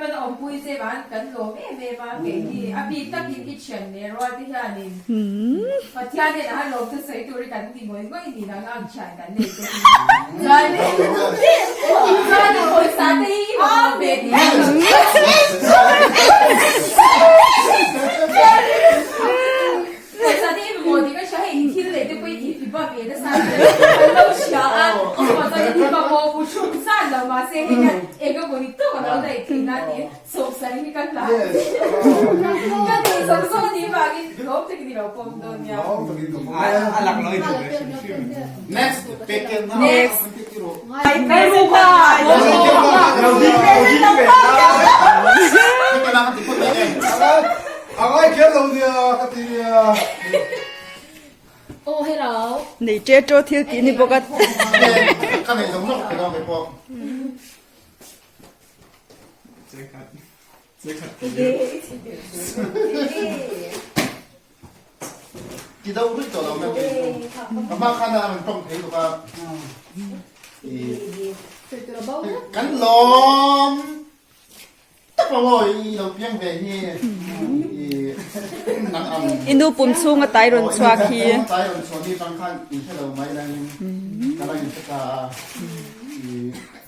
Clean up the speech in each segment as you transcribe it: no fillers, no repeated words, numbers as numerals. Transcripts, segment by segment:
กันอมปุยเจ็บานกันโลเม่เม่มาเก่งที่อภิตะกินกิเชนเนี่ยรอที่ฮานินพัทยาเนี่ยนะโลกจะใส่ตัวกันที่มวยก็อินดีนะงานชายกันเนี่ยใช่เนี่ยใช่เนี่ยคนสาธิตอ๋อเบบี้สาธิตหมดที่ก็ใช้ที่เลยที่ไปที่บ้านเมีย的สาธิตเราเชื่ออ่ะ我在ที่บ้าน我不出散了嘛所以เนี่ยเอกบริโตเราได้ที่นั่นเนี่ยสงสัยมีกันหลายก็ดีสงสัยดีมากที่รบที่ที่เราพบตัวเนี่ยหลักน้อยจุดเลย next pick it now next ไม่รู้ค่ะเราดิ้นเป็ดpick it nowที่พูดไปเองอะไรแค่เราเดียวกันทีเดียว โอ้ให้เรา นี่เจ๊โจ้เที่ยวกินนี่ปกติ ก็ไม่สมมติเราไปพอเจ๊ครับกินได้รู้ตัวเราไม่เป็นมาขนาดมันต้องเทหรือเปล่ากันลมตักเราเราเพียงแค่นี้นังอัน อินดูปุ่มซูงก็ไตรอนสวาคี ไตรอนสวาคีบางครั้งอีกแค่เราไม่ได้กันอะไรสัก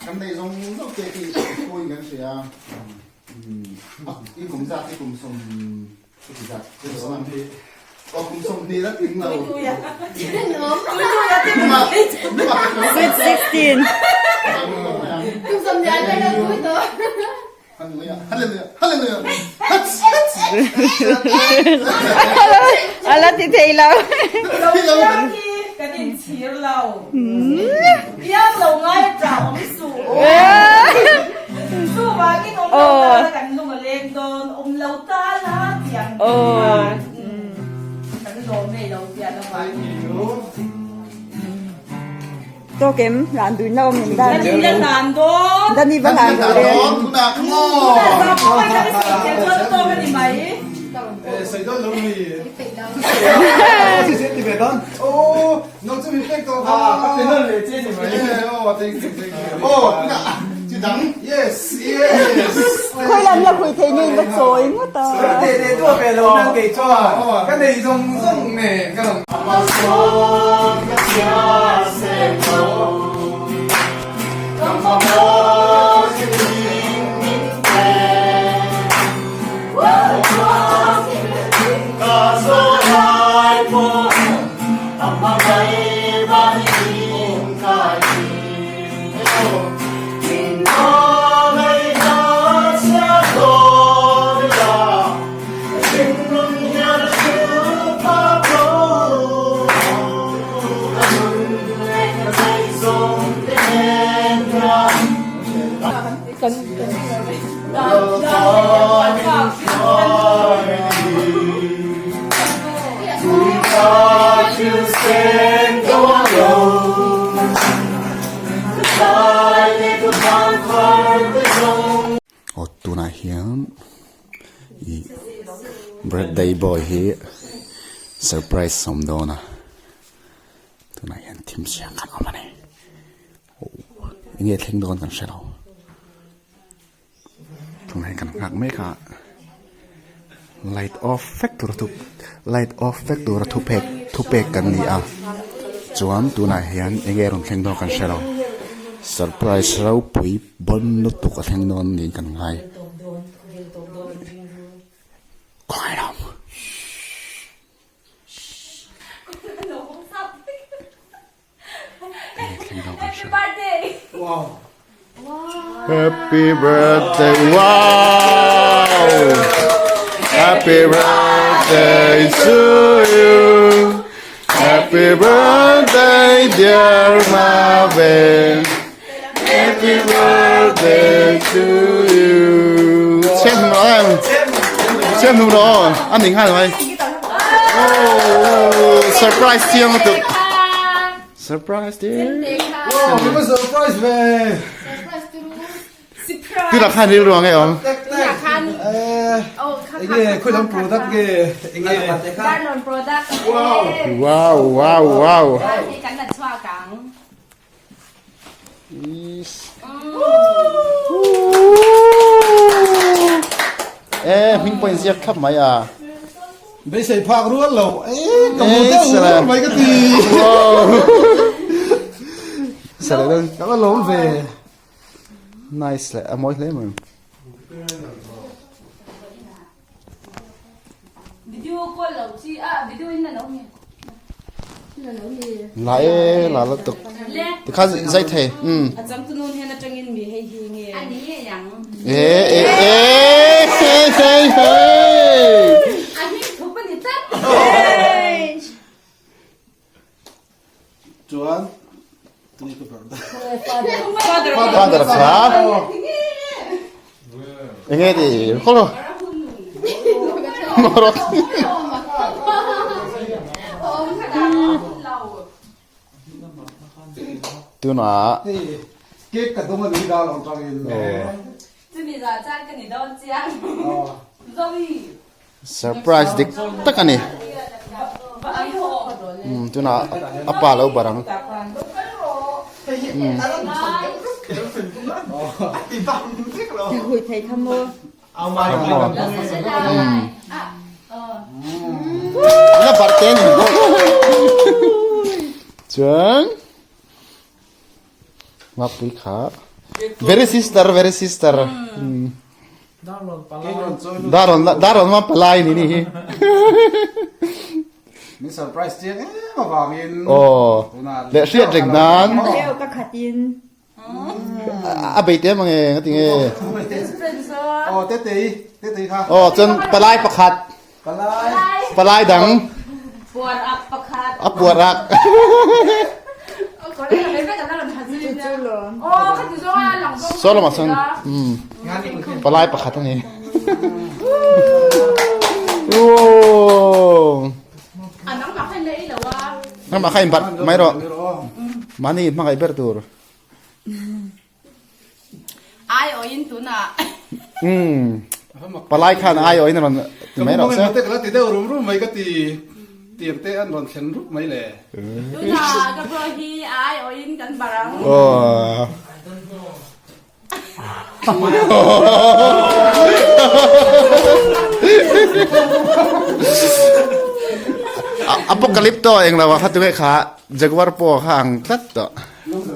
กันในตรงเราเจอที่คุยกันเสียอีกกลุ่มจัดอีกกลุ่มสมอีกจัดอีกสมที่ก็กลุ่มสมนี่แล้วถึงเรา16คุณสมญาได้แล้วคุยตัวฮัลโหลฮัลโหลฮัลโหลอะไรที่เทเราเราที่กระดิ่งชีเรายังเราง่ายจับไม่สู้สู้ว่ากินอมเราตาแล้วกันลุงเล็กโดนอมเราตาละเสียงกันโดนไม่เราเสียแล้วไปตัวเกมร้านดูน่าอมยังได้ด้านนี้บ้านเราเลย นักโง่ใส่ต้นลงนี่เจ๊ติเบตันโอ้น้องจะมีเป๊กตัวค่ะเป็นนั่นเลยเจ๊นี่ไหมโอ้ thank you โอ้จีดัง yes yes คุยแล้วเราคุยเทนี่ก็สวยมั้งต่อเด็ดตัวเป็นเรานั่งกี่ชั่วกันในตรงเนี่ยกันมาโซ่ก็เสียเสียโตก็มาโม่จะยิงมิดเตะก็โซ่หายพวกทำมาไม่บ้านยิงใครตัวน่าเหี้ยนbirthday boy เฮีย surprise สมโดนะตัวน่าเหี้ยนทีมเสียงกันออกมาเนี่ยโอ้ยังไงเท่งโดนกันใช่เราตรงไหนกันหักไม่ค่ะ light off factor ทุก light off factor ทุกเพกกันนี่อ่ะจวนตัวน่าเหี้ยนยังไงเราเท่งโดนกันใช่เราsurprise เราปุ๋ยบนนุตุกเท่งโดนนี่กันไงก็ให้เราHappy birthday wow Happy birthday to you Happy birthday dear Marvin Happy birthday to you เช่นหนูน้อยเช่นหนูน้อยอันหนึ่งให้หน่อยโอ้เซอร์ไพรส์เที่ยงตุ๊กเซอร์ไพรส์ดิว้าวมันเป็นเซอร์ไพรส์เว้ยที่เราคันนี้รู้ไงอ๋อไอ้เงี้ยคุยทำโปรดักต์เงี้ยไอ้เงี้ยด้านนนโปรดักต์ว้าวว้าวว้าวที่กันดัดชั่วกัง mình quên giặc khắp mày à ไม่ใส่ผักร้วนหรอกกับโมเดลรู้ไหมก็ตี sao lại đơn แล้วก็ล้มเว nice lại à mỗi lấy mình video call lâu chi video in là nấu nhỉ lại là lập tục thì khá dây thề Acham tu nun hena tangin mi hei hi nge. anh ấy yang ê ê ê hey hey anh ấy không có gì tất Joan tuli ko brother father fra nghe thì không đâu ngồi tôi nói นี่เก๊กกับตัวมันดีดาวลองจังอิน chứ bây giờ cha cái này đâu chiang อ๋อ rồi surprise dik tak ani và anh hồ rồi tôi nói apa lo barang Hui thầy tham mô. เอามา nó bật tên chừng ngọc quý khá very sister daron ma palai ni ni มีเซอร์ไพรส์เจ๊มาวางอิน oh le sia jeng nan Leo ka khatin. a be te mang e ngati nge อ๋อเต้ตีค่ะ oh chon palai pakhat ปลาย palai dang buồn ập bạc hạt apurak có lẽ là mấy cái đó là hạt gì Chu lo. ô cái gì đó là lòng so lo ma son งานนี้มัน palai pakhat ni oh nóng ngọc hay lấy là wa nang ma khai bat mai ro mani ma kai ber tur ai ở in tu na palai khan ai oi na ron ก็ mai ไม่ ro รู้ sa เต้ก็แล้วตีเด้อรู้ไหมก็ตีเตรียมเต้อันนอนเข็นรู้ไหมแหละ tu na cái bơ hi ai ở inกันbarang oh apokalipto eng lawa kha tu kha jaguar po kha ang tlat to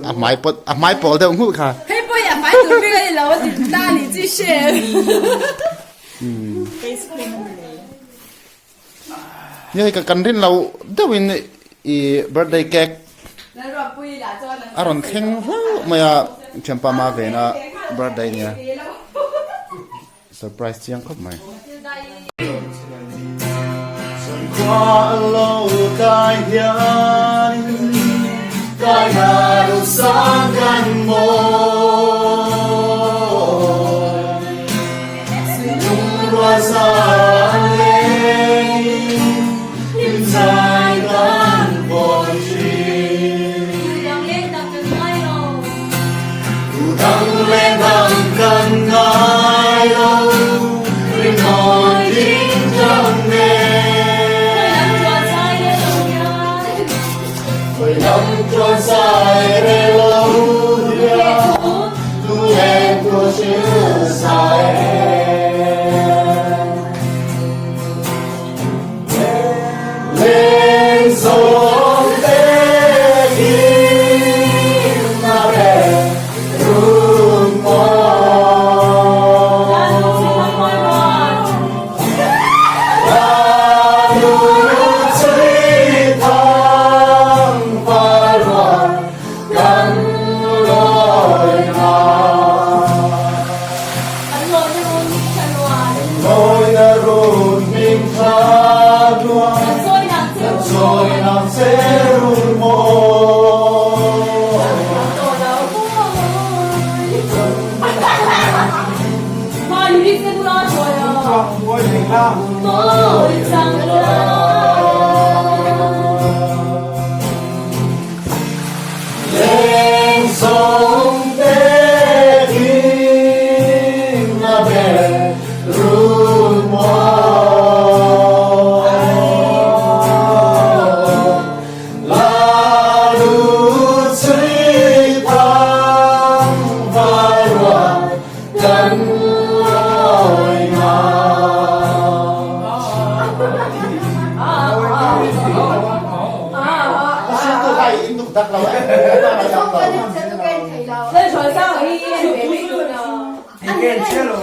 a mai po de hu kha 黑不也买准备了我那里继续 Face cream. ni ka kan rin law dawin i birthday cake nó rồi bui đã cho nó aron kheng maya champa ma ve na birthday nia surprise chiang khop mai qua lâu cai hian cai na du sang gan mo sinung rua sa le in sai gan bo chi đăng lên đăng cần ngài lâu rin ngồi tin trong nè phải nắm cho dài để lâu lu em của chữ dài lên sông tê kim mà về rung mò Hãy subscribe cho kênh Ghiền Mì Gõ để không bỏ lỡ Sino kayo induk daklaw eh? Đây trời sao ở đi em bé rồi nào. 이게 첼로.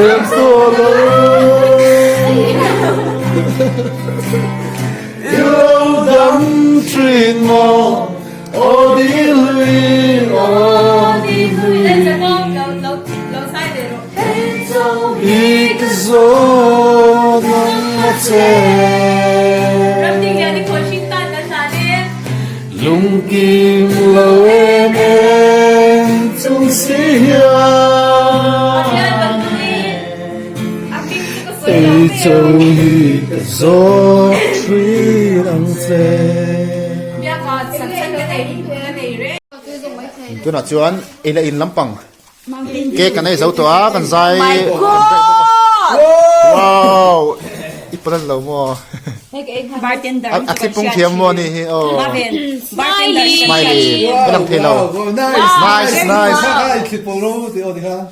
Rem solo. You don't treat more. Oh, dear Louis, oh, dear Lên cho con lâu sai để rồi. Ikaso ng mate. Ramting yan ni Conchita na sana. Lung kim lo em tung siya. Yan bantuin. Aking ko sa Ito ikaso treat ang te. Biya ka sansan ka tay re. Tu na chuan ila in lampang. Ke kanai zo to a kan zai. Wow. Ipalan lo mo. Bartender. At sipong thiam mo ni hi oh. Bartender. Smiley. Walang thelaw. Nice, nice. 이렇게 보러 어디가?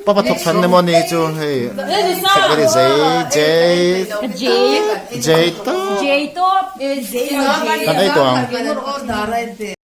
Papatok san mo ni chu hey. Very Jay to. Jay to. Kanai to ang